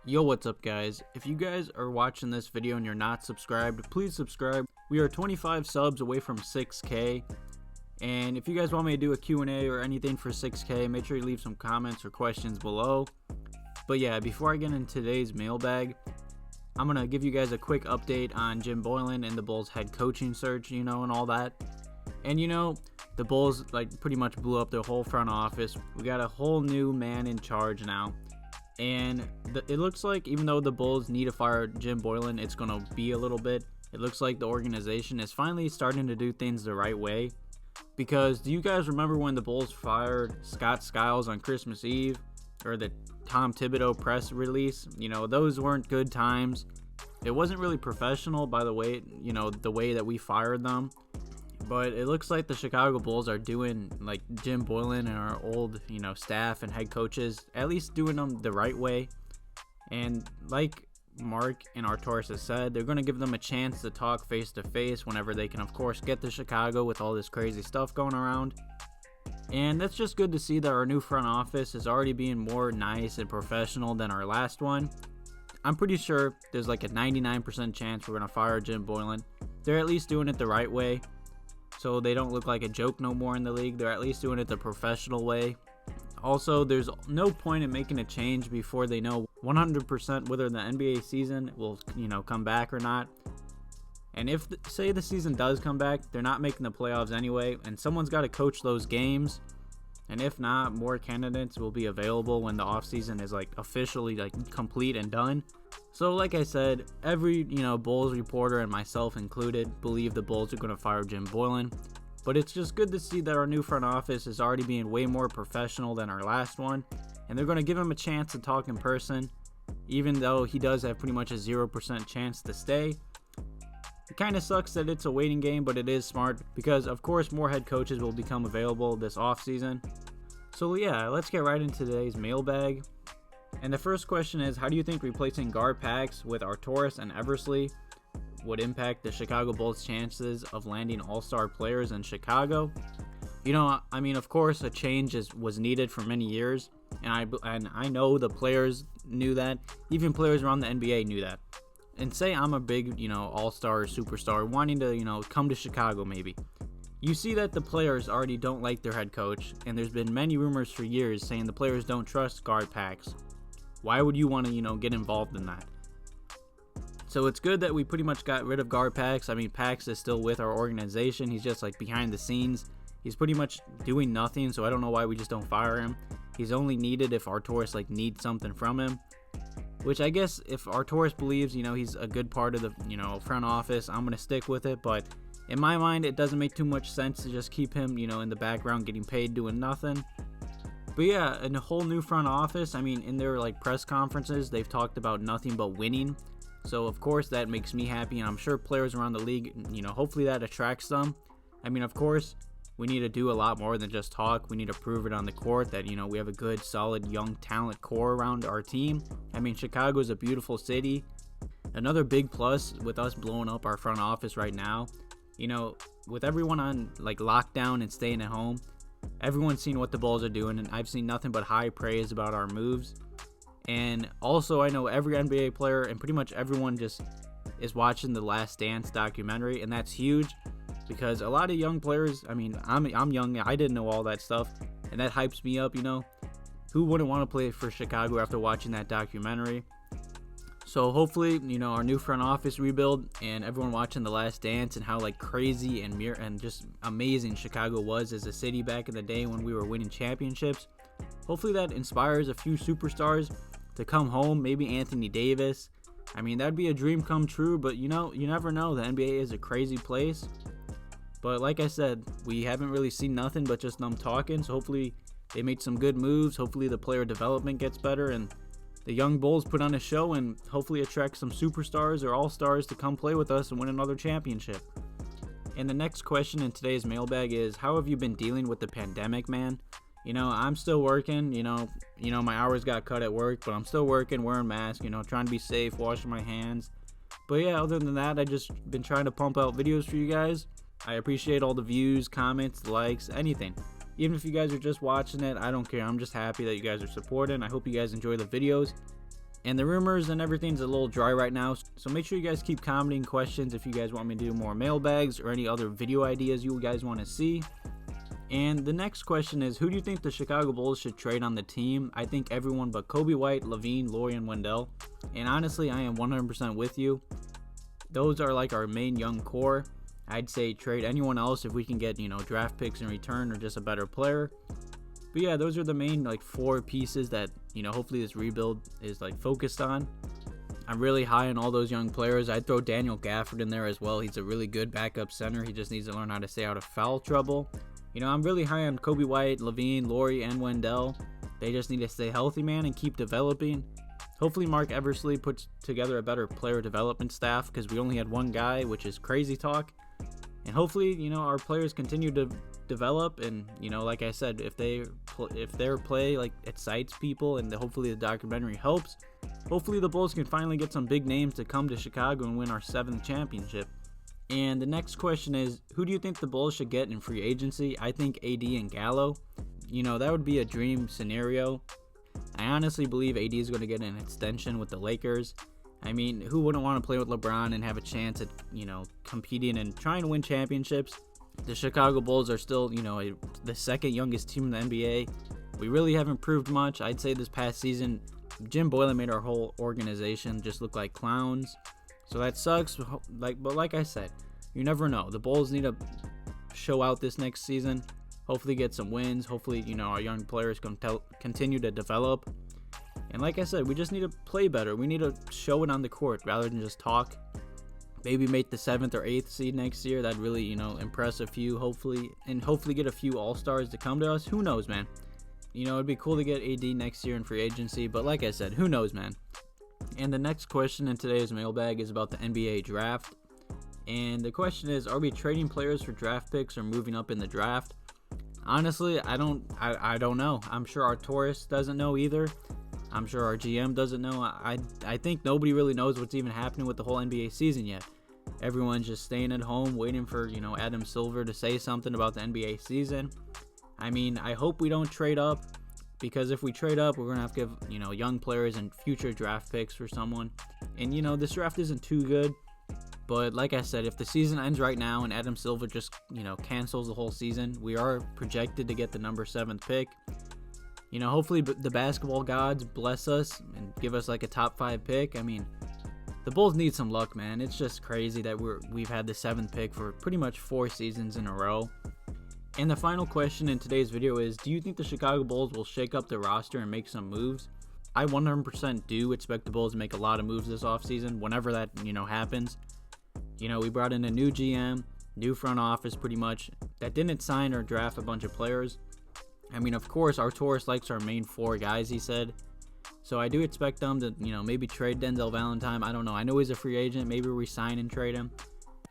Yo, what's up guys? If you guys are watching this video and you're not subscribed, please subscribe. We are 25 subs away from 6K. And if you guys want me to do a Q&A or anything for 6K, make sure you leave some comments or questions below. But yeah, before I get into today's mailbag, I'm going to give you guys a quick update on Jim Boylen and the Bulls head coaching search, and all that. And the Bulls pretty much blew up their whole front office. We got a whole new man in charge now. And it looks like even though the Bulls need to fire Jim Boylen, it's going to be a little bit. It looks like the organization is finally starting to do things the right way. Because do you guys remember when the Bulls fired Scott Skiles on Christmas Eve? Or the Tom Thibodeau press release? Those weren't good times. It wasn't really professional by the way, the way that we fired them. But it looks like the Chicago Bulls are doing Jim Boylen and our old, staff and head coaches, at least doing them the right way. And like Mark and Arcidiacono has said, they're going to give them a chance to talk face to face whenever they can, of course, get to Chicago with all this crazy stuff going around. And that's just good to see that our new front office is already being more nice and professional than our last one. I'm pretty sure there's a 99% chance we're going to fire Jim Boylen. They're at least doing it the right way. So they don't look like a joke no more in the league. They're at least doing it the professional way. Also, there's no point in making a change before they know 100% whether the NBA season will, come back or not. And if, say, the season does come back, they're not making the playoffs anyway, and someone's got to coach those games. And if not, more candidates will be available when the offseason is officially complete and done. So like I said, every Bulls reporter and myself included believe the Bulls are going to fire Jim Boylen. But it's just good to see that our new front office is already being way more professional than our last one. And they're going to give him a chance to talk in person, even though he does have pretty much a 0% chance to stay. It kind of sucks that it's a waiting game, but it is smart because of course more head coaches will become available this offseason. So yeah, let's get right into today's mailbag. And the first question is, how do you think replacing Gard packs with Arcidiacono and Eversley would impact the Chicago Bulls' chances of landing all-star players in Chicago? Of course, a change was needed for many years, and I know the players knew that. Even players around the NBA knew that. And say I'm a big, all-star or superstar wanting to, come to Chicago maybe. You see that the players already don't like their head coach, and there's been many rumors for years saying the players don't trust Gard packs. Why would you want to, get involved in that? So it's good that we pretty much got rid of Gard packs. Pax is still with our organization. He's just behind the scenes. He's pretty much doing nothing, so I don't know why we just don't fire him. He's only needed if Arcidiacono needs something from him. Which I guess if Arcidiacono believes, he's a good part of the, front office, I'm going to stick with it. But in my mind, it doesn't make too much sense to just keep him, in the background getting paid doing nothing. But yeah, in a whole new front office, in their press conferences, they've talked about nothing but winning. So of course that makes me happy, and I'm sure players around the league, hopefully that attracts them. Of course, we need to do a lot more than just talk. We need to prove it on the court that, we have a good, solid, young, talent core around our team. Chicago is a beautiful city. Another big plus with us blowing up our front office right now, with everyone on lockdown and staying at home, everyone's seen what the Bulls are doing, and I've seen nothing but high praise about our moves. And also, I know every NBA player and pretty much everyone just is watching the Last Dance documentary, and that's huge because a lot of young players, I'm young, I didn't know all that stuff, and that hypes me up, Who wouldn't want to play for Chicago after watching that documentary? So hopefully, our new front office rebuild and everyone watching The Last Dance and how crazy and just amazing Chicago was as a city back in the day when we were winning championships. Hopefully that inspires a few superstars to come home, maybe Anthony Davis. That'd be a dream come true, but you never know. The NBA is a crazy place. But like I said, we haven't really seen nothing but just them talking, so hopefully they make some good moves. Hopefully the player development gets better and the young Bulls put on a show and hopefully attract some superstars or all-stars to come play with us and win another championship. And the next question in today's mailbag is, how have you been dealing with the pandemic, man? I'm still working. My hours got cut at work, but I'm still working, wearing masks, trying to be safe, washing my hands. But yeah, other than that, I just been trying to pump out videos for you guys. I appreciate all the views, comments, likes, anything. Even if you guys are just watching it, I don't care. I'm just happy that you guys are supporting. I hope you guys enjoy the videos. And the rumors and everything's a little dry right now, so make sure you guys keep commenting questions if you guys want me to do more mailbags or any other video ideas you guys want to see. And the next question is, who do you think the Chicago Bulls should trade on the team? I think everyone but Coby White, LaVine, Lauri, and Wendell. And honestly, I am 100% with you. Those are like our main young core. I'd say trade anyone else if we can get, draft picks in return or just a better player. But yeah, those are the main 4 pieces that, hopefully this rebuild is focused on. I'm really high on all those young players. I'd throw Daniel Gafford in there as well. He's a really good backup center. He just needs to learn how to stay out of foul trouble. I'm really high on Coby White, LaVine, Lauri, and Wendell. They just need to stay healthy, man, and keep developing. Hopefully Mark Eversley puts together a better player development staff, because we only had one guy, which is crazy talk. And hopefully, our players continue to develop, and like I said, if their play excites people, and hopefully the documentary helps, hopefully the Bulls can finally get some big names to come to Chicago and win our 7th championship. And the next question is, who do you think the Bulls should get in free agency? I think AD and Gallo. That would be a dream scenario. I honestly believe AD is going to get an extension with the Lakers. I mean, who wouldn't want to play with LeBron and have a chance at, competing and trying to win championships? The Chicago Bulls are still, the second youngest team in the NBA. We really haven't proved much. I'd say this past season, Jim Boylen made our whole organization just look like clowns. So that sucks. But like I said, you never know. The Bulls need to show out this next season. Hopefully get some wins. Hopefully, our young players can continue to develop. And like I said, we just need to play better. We need to show it on the court rather than just talk. Maybe make the 7th or 8th seed next year. That'd really, impress a few, hopefully get a few All-Stars to come to us. Who knows, man? It'd be cool to get AD next year in free agency. But like I said, who knows, man? And the next question in today's mailbag is about the NBA draft. And the question is, are we trading players for draft picks or moving up in the draft? Honestly, I don't know. I'm sure our tourist doesn't know either. I'm sure our GM doesn't know. I think nobody really knows what's even happening with the whole NBA season yet. Everyone's just staying at home waiting for, Adam Silver to say something about the NBA season. I mean, I hope we don't trade up, because if we trade up, we're going to have to give, young players and future draft picks for someone. And, this draft isn't too good. But like I said, if the season ends right now and Adam Silver just, cancels the whole season, we are projected to get the number 7th pick. Hopefully the basketball gods bless us and give us a top 5 pick. I mean, the Bulls need some luck, man. It's just crazy that we've had the 7th pick for pretty much 4 seasons in a row. And the final question in today's video is, do you think the Chicago Bulls will shake up the roster and make some moves? I 100% do expect the Bulls to make a lot of moves this offseason, whenever that, happens. We brought in a new GM, new front office pretty much, that didn't sign or draft a bunch of players. I mean, of course, our tourist likes our main 4 guys, he said. So I do expect them to, maybe trade Denzel Valentine. I don't know. I know he's a free agent. Maybe we sign and trade him.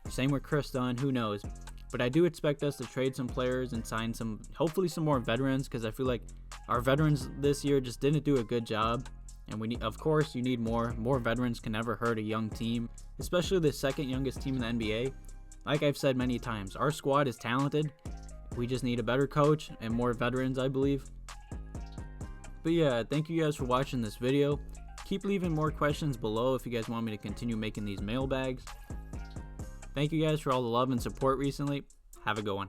Same with Kris Dunn. Who knows? But I do expect us to trade some players and sign hopefully some more veterans, because I feel like our veterans this year just didn't do a good job. And of course, you need more. More veterans can never hurt a young team, especially the second youngest team in the NBA. Like I've said many times, our squad is talented. We just need a better coach and more veterans, I believe. But yeah, thank you guys for watching this video. Keep leaving more questions below if you guys want me to continue making these mailbags. Thank you guys for all the love and support recently. Have a good one.